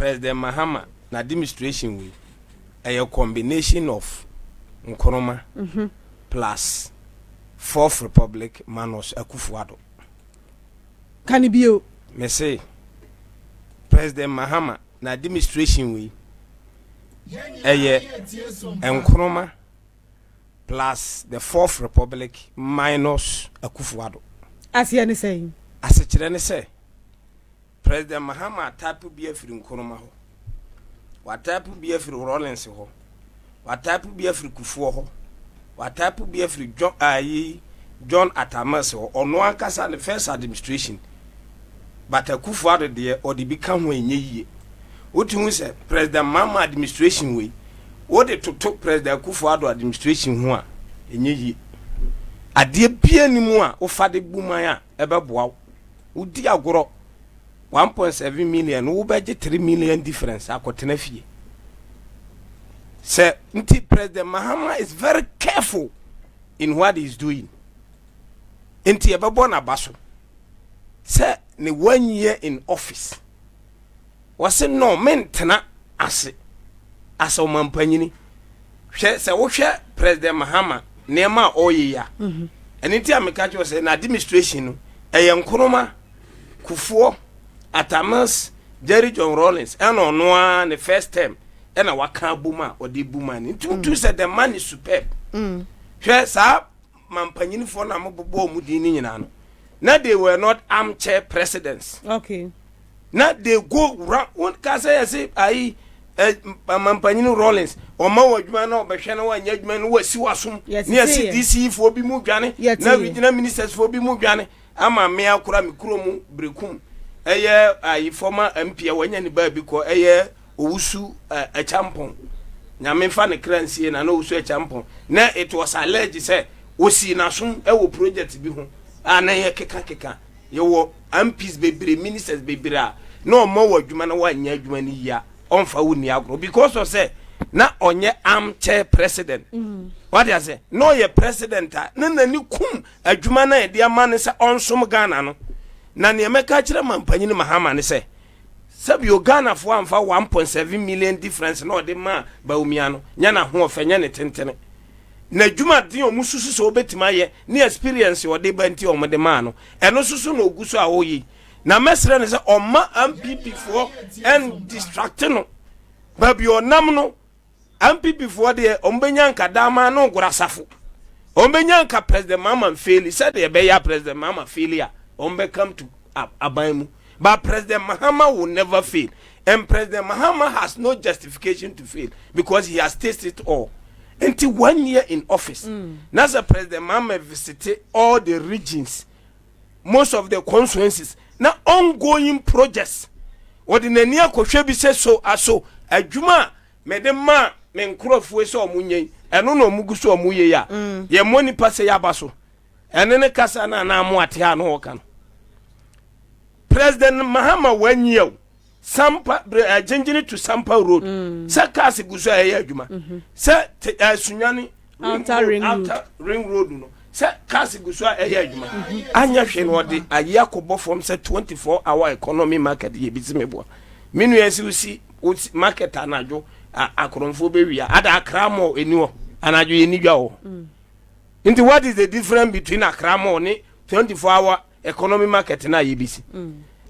President Mahama na administration we a combination of Nkrumah plus Fourth Republic Manos Akufo-Addo. Can it be? Me say President Mahama na administration we Nkrumah plus the Fourth Republic minus Akufo-Addo. As you are saying. As a children say, President Mahama tapu be free Nkrumah ho. What tapu be free Rawlings ho. What tapu be free Kufuor ho. What tapu be free John Atamas ho. Or no one kasa the first administration. But Akufo-Addo there or the become when ye. What you say, President Mahama administration way. What they took President Akufo-Addo administration ho in ye. A dear peer ni more o fade bumaya ebe boa. Udi agoro 1.7 million wo budget 3 million difference akotena fie. Say nti President Mahama is very careful in what he's doing. Nti ebe bona baso. Say ni 1 year in office. Wase no mentena ase o mampanyini. Hwe se wo hwe President Mahama nema oye ya. Nti ameka cho say na administration no Nkrumah Kufuor Atamas Jerry John Rawlings and on one the first term and a waka buma or the buman. Two said the man is superb. Yes, Mampanyin for Namobo Mudini. Now they were not armchair presidents. Okay. Now they go round one case I say Mampanyin Rawlings or Mawajman or Bashana and Yedman was Siwasum. Yes, CDC for Bimugani. Yes, now regional ministers for Bimugani. Ama mea kura mikromu brekum eye former MP awanya ni ba bi ko eye owusu a champon nyame fa ne kransie na owusu a champon na it was alleged say osi na so e wo project bi ho ana ye keka ye wo MPs bebre ministers bebre a no mo wadwuma na wanya adwuma ni ya onfa wo ni agro because of say na onye armchair president. What you say? No ye president na ni kum adwuma na e de amane se onsom Ghana no. Na ne meka kire Mampanyin Mahama ne se sabi o Ghana fo amfa 1.7 million difference na ode ma Bawumia no nya na ho ofanya ne tentene. Na adwuma de o mususu so obetima ye ne experience o de banti o de ma no. Eno susu na oguso a oyi. Na mesre ne se o ma MPP fo and distracting no. Babi o nam no MP before the Ombenyanka Dama no Grasafo. Ombenyanka President Mama fail. He said the Beya President Mama failure. Ombe come to Abaimu. But President Mahama will never fail. And President Mahama has no justification to fail because he has tasted it all. Until 1 year in office. Now President Mahama visited all the regions, most of the constituencies. Now ongoing projects. What in the near Koshebi says so aso. Ajuma medema men Nkrofo so omunye eno no muguso omuye ya ye moni pase ya baso enene kasa na amu ate ha no kan President Mahama 1 year Sampa Jinjini to Sampa Road se kasi guso ya adwuma se sunyani outer ring road no se kasi guso ya adwuma anya hwe no de ayakobo from se 24-hour economy market ye bizimeboa minu yesi usi market anajo akromfo be wia ada akramo eniwo anajo yenidwa o nti what is the difference between akramo ni 24-hour economy market na yebisi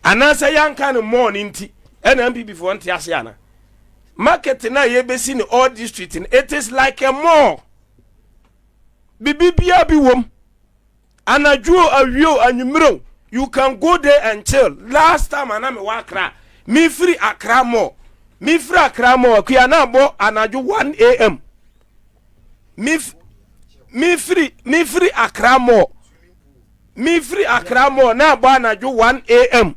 anasa yanka no morning nti NMP before nti asiana market na yebisi ni all district it is like a mall bibibia bi wom anajo awio anyumro you can go there and chill last time aname wa Accra me free Accra mall mi free Accra mall kuya na bo anajo 1 AM mi free Accra mall na bo anajo 1 AM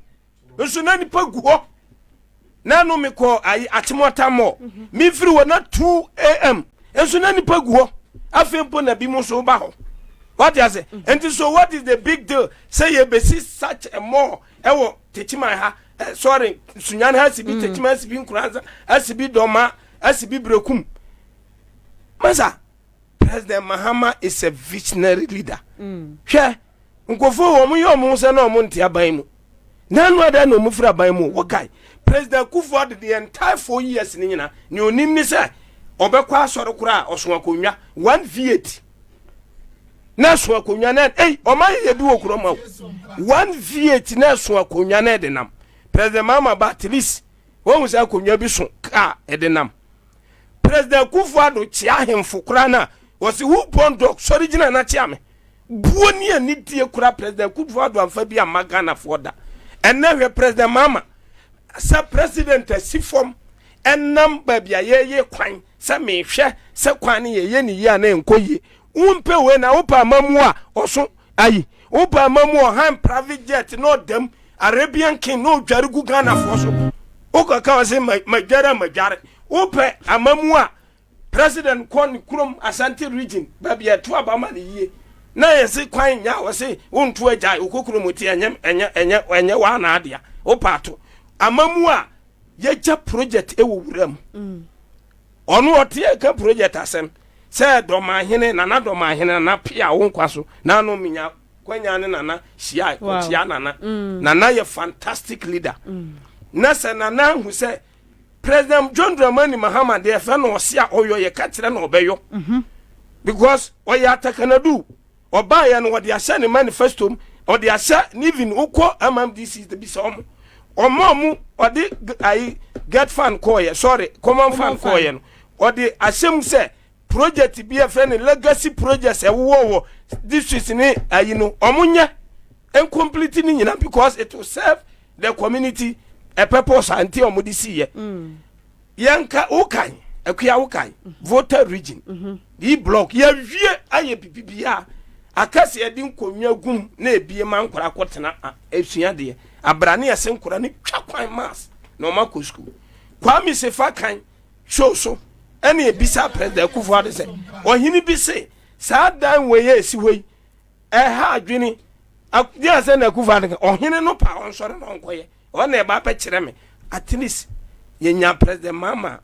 nso na nipa guo na no me ko ayi atimota mall mi free wona 2 AM nso na nipa guo afempo na bi mo so ba ho what you say and so what is the big deal say you be such a mall ewo techima ha sorry sunyan has be techima has be nkuranza has be doma has be brekum masa President Mahama is a visionary leader hwe nkofo wo mu yo mu se na o mu ntia ban mu nanu ada no mu fra ban mu wo kai President Kufuor the entire 4 years ni nyina ni onim ni say obekwa asoro kura oso akonwa 1 V8 na so akonwa na oman ye bi wo kuro ma 1 V8 na so akonwa na de nam President Mama ba at least won say akonwa bi so ka e de nam President Kufuor do chia hemfo kura na was who born dog sorry jina na chia me buoni ani tie kura President Kufuor do amfa bi amagana for da ena we President Mama sa president asifom enam babia ye kwan sa mehwe se kwan ye ni ya na enkoye umpe we na upa mamu a oso ayi upa mamu o han private jet no dem Arabian king no dware gu Ghana for so okaka o se majare upe amamu a president kon krom Asante region babia to abama ne yie na yesi kwan nya o se wonto agya okokuru moti enye wa na adia upato amamu a yeja project ewo wuram onu otie ka project asem se doma hene nana doma hene na pia wo nkwaso na no minya kwanya ne nana shia otia nana ye fantastic leader na se nana hu se President John Dramani Mahama de fa no osia oyo ye ka kire na obeyo because oya takanadu oba ya no de asha ne manifesto o de asha even ukọ MMDC de bi so omo odi ai get fan koye sorry common fan koye no odi asem se project bi a friend legacy projects e wo district ni ayi no omunya incomplete ni nyina because it will serve the community a purpose anti omudi siye yanka ukan akuya ukan voter region di block ya wie aye bibia akase edi nkonwa gum na ebie mankora kwotena esua de abrane yase nkora ni twakwan mass no mako school Kwame Sefa kan show so ene ebisa President Kufuor de se ohini bi se sa dan weye esi hoi ha adwini dia se na Kufuor de ohini no pa onsore no nkoye ona e ba pa kire me at least yenya President Mama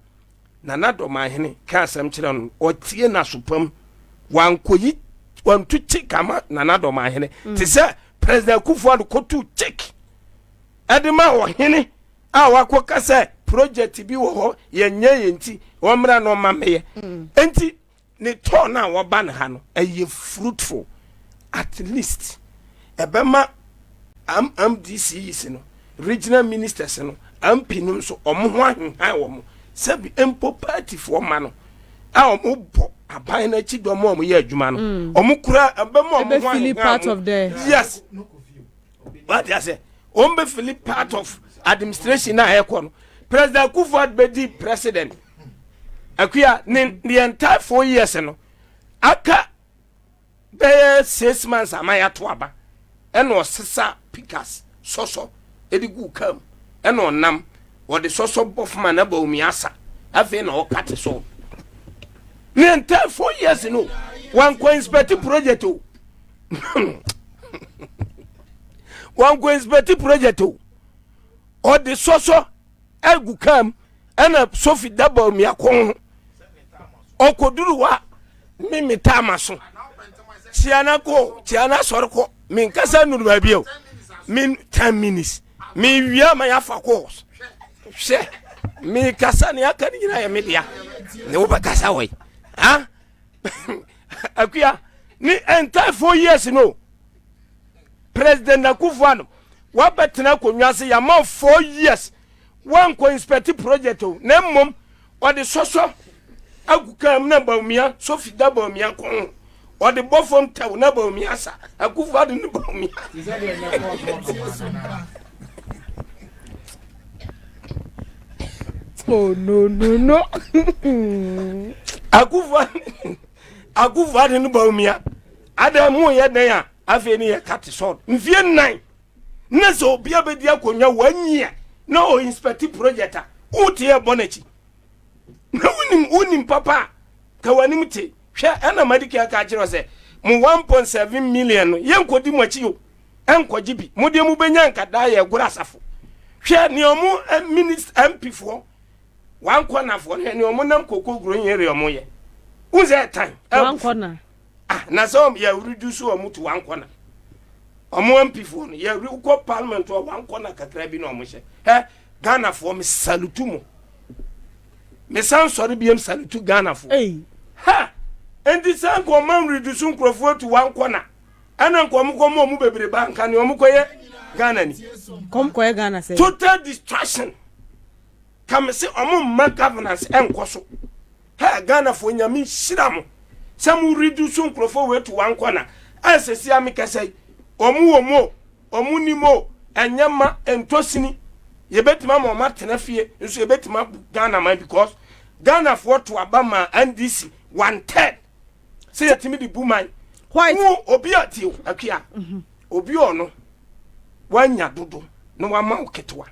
Nana Domahene ka asem kire no otie na sopam wankoyi wantu chikama Nana Domahene te se President Kufuor de kotu check edema ohini a wakoka se project bi wo ho yenye yenti wo mra no mameye enti ne to na wo ban ha no eye fruitful at least ebema MDC is no regional ministers no ampinum so omo ho ahenhan wo mo sabi empo party for ma no a omo bo aban na chi do mo ye adwuma no omo kura ebema omo ho ahenhan part of the yes what you say ombe feel part of administration na ekọ no President Kufuor be di president akuya the entire 4 years no aka be 6 months amaya to aba eno sesa pikas soso edigu kam eno nam wo de soso bofma na ba omiasa afi na o kate so the entire 4 years no one co inspect project o one co inspect project o de soso egu kam ena Sophie Dabo mi akon okoduru wa mimi tamaso tiana sorko min kasa nuru ba bio min 10 minutes mi wia ma ya fa course she mi kasa ni aka ni na ya media ne wo ba kasa we ha akuya ni entire 4 years no President Kufuor wa betena konwase ya ma 4 years one co inspect project o na mom o de soso agukam na bawumia Sophie Dabo mi akon o de bofom taw na bawumia sa Kufuor de no bawumia oh no Kufuor de no bawumia adamu ye den a afi ni ye cut sword mfie 9 na so bia be dia konwa wanyia no o inspect project utie bonachi na unim papa ka wanim te hwe ana madiki aka kire se mu 1.7 million yenkodi machi yo enkoji bi mu de mu benya nkada ye gura asafo hwe ne omu minister MP fo wan kona fo ne omu nam kokko gro nyere omu ye unze tan wan kona na so ya reduce omu to wan kona omo MP fo no ya ko parliament o wan kona kakra bi no omo hye Ghana for me salutu mo me san sorry biem salutu Ghana for ha endi san ko man reduce nkrofo to one corner ana nko mu bebre banka ne omukoye Ghana ni koye Ghana say total distraction come say ma governance enkoso ha Ghana for nyame hira mo some reduce nkrofo we to one corner asesi amika say omu ni mo enyama entosini yebetima mo matena fie nso yebetima Ghana man because Ghana for to abama NDC 1/3 say yetimi di buman white obi ati akua obi ono wanya dodo no wama oketwa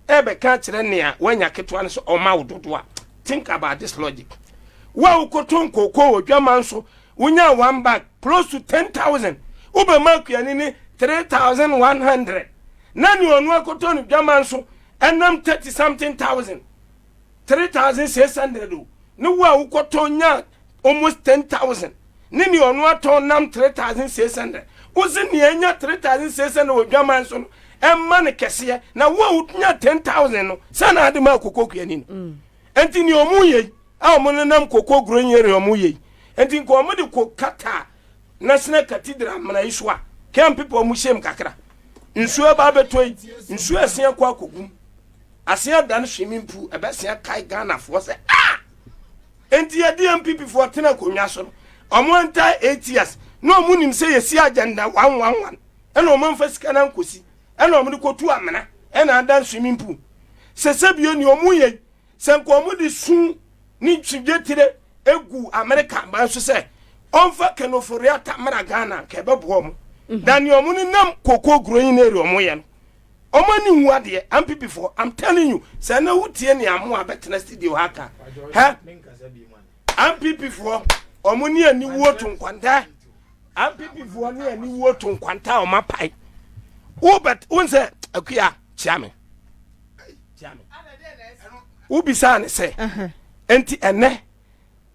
ebe ka kire ne a wanya ketwa ne so oma wododo a think about this logic wa ukoton kokko odwaman so wonya one bag close to 10,000 ube makua ni 3,100 nani onu akoton odwaman so enam 30 something thousand 3,600 no wa ukoton nya almost 10,000 nini onu aton nam 3,600 uzini enya 3,600 odwaman so emma ne kese na wa utnya 10,000 no sana ade ma kokokua ni enti ni omuye a omo nam kokko gronyere omuye enti ko omo de kokata National Cathedral mana iswa kem people mu shem kakra nsuo ba betoi nsuo asia kwa kogum asia dan swimming pool abasia kai Ghana for say enti ya DMPP for tena konwa so omo enta 8 years no omo nim say yesi agenda 111 ena omo mfa sika na nkosi ena omo de kotu amena ena dan swimming pool sesebio ni omo ye senko omo de sun ni tsujetire egu America ba so say onfa kenoforia tamara Ghana ke bebo mo dan omo ni nam kokko groyin na eri omo ye no omo ni hu ade MPP for I'm telling you say na wutie ni amo abetena studio haka ha MPP for omo ni ani woto nkwanta MPP for ni ani woto nkwanta o mapai wo bet wonse akua chiame wo bisa ne se enti ene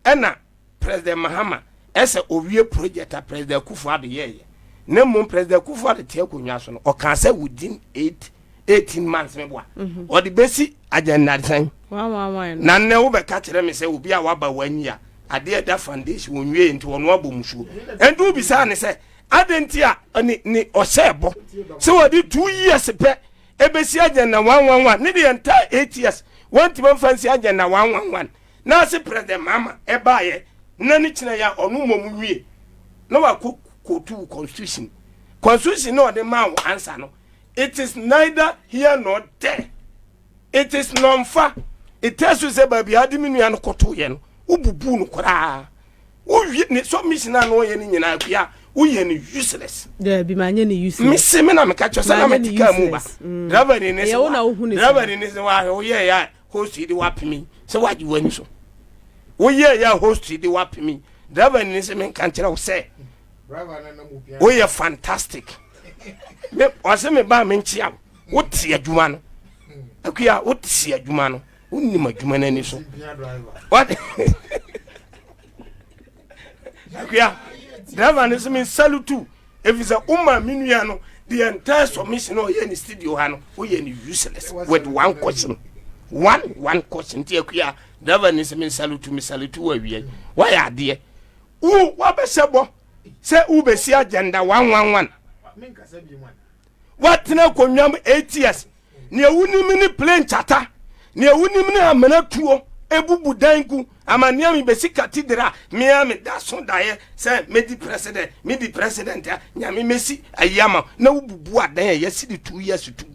ena President Mahama ese owie project a President Kufuor ye na mum President Kufuor te akonwa so no o kan say within 18 months me boa o de besi agenda san na ne wo be ka kire me say obi a waba wanya ade da foundation wonwie enti wono abomsuo enti wo bisa ne say adenti a ni o sebo so wo di 2 years pe ebesi agenda 111 ne the entire 8 years want to fancy agenda 111 na se President Mama ebaye na ni kina ya onu mom wie no wa kotu constitution no the man answer no it is neither here nor there it is non-fa it tells you say baby adiminu an kotu ye no ububu no kora wo ni so mission na no ye ni nyina akua wo ye ni useless there be manye ni useless me se me na me ka cho say na me tika mu ba driver ni se driver ni se wa wo ye ya host di wapimi se waji wani so wo ye ya host di wapimi driver ni se me kan kira wo say driver na mu pia wo ye fantastic me o se me ba me nchia wo tie adwuma no akua wo tie adwuma no wonni madwuma na ni so what akua driver ni se me salutu efisa umma minua no the entire submission o ye ni studio ha no wo ye ni useless with one question one question ti akua driver ni se me salutu wa wie wa ya de wo wa be sebo se u be si agenda 111 what na konwam 8 years ne ewunim ni plane chata ne ewunim ni amana tuo ebubu danku amania mi be si cathedral me da so dae se medi president nyame mesi ayama na ububu adan ya si di 2 years tu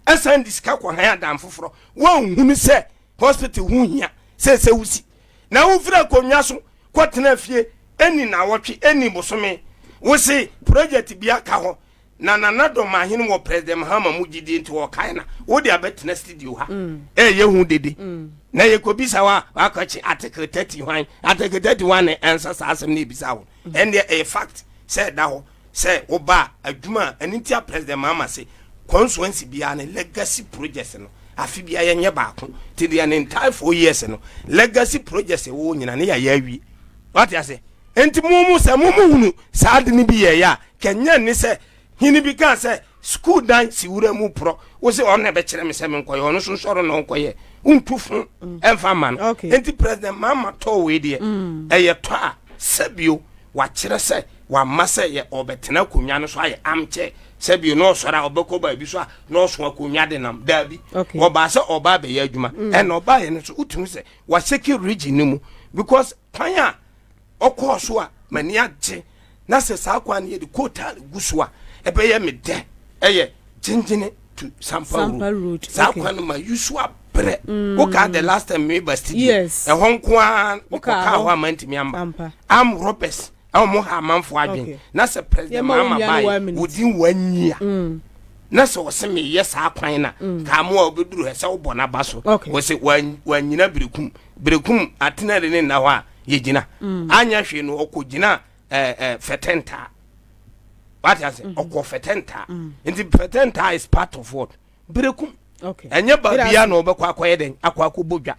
asan diska kwa han adam foforo won hunu se hospital hu hia se wusi na wo fira konwa so kwatena fie eni na wotwe eni bosome wo se project bia ka ho na do mahene wo President Mahama mugidi enti wo kai na wo de abetena studio ha ye hu dede na ye ko bisa wa akachi article 30 hwan article 31 answer asem na bisa wo and a fact said that ho say oba adwuma anitia President Mahama say constituency bia na legacy projects no afi bia ye nye baako ti the entire 4 years no legacy projects wo nyina ne ya awi what you say enti mumu se mumu hunu saade ni bi ye ya kenya ni se hini bi kan se school dan si wura mu pro wo se on na be kire me se me nkoye ono so soro no nkoye untufu emfa man enti president mama to we de eye to a sabio wa kire se wa mase ye obetena konwa no so aye amche sabio no sora obeko ba bi so a no so akonwa de nam da bi oba se oba be ye adwuma en oba ye no so utun se wa secure region ni mu because panya okoso a mani agye na se sa kwa ne ye de kota gusua ebe ye me de eye jinjine to Sampa Road sa kwa no ma usua bre o ka the last time me ba studio e honko an o ka ho amantimi amba am Roberts am ha manfo adwen na se president mama bai wodin wanyia na se wo se me yes akwan na ka mo obeduru he se wo bona ba so wo se wanyina brekum atena de ne na ho a ye gina anya hwe no okogina fetenta what I say okwo fetenta nti fetenta is part of what brekum enye ba bia no obekwa akoye den akwa akobodwa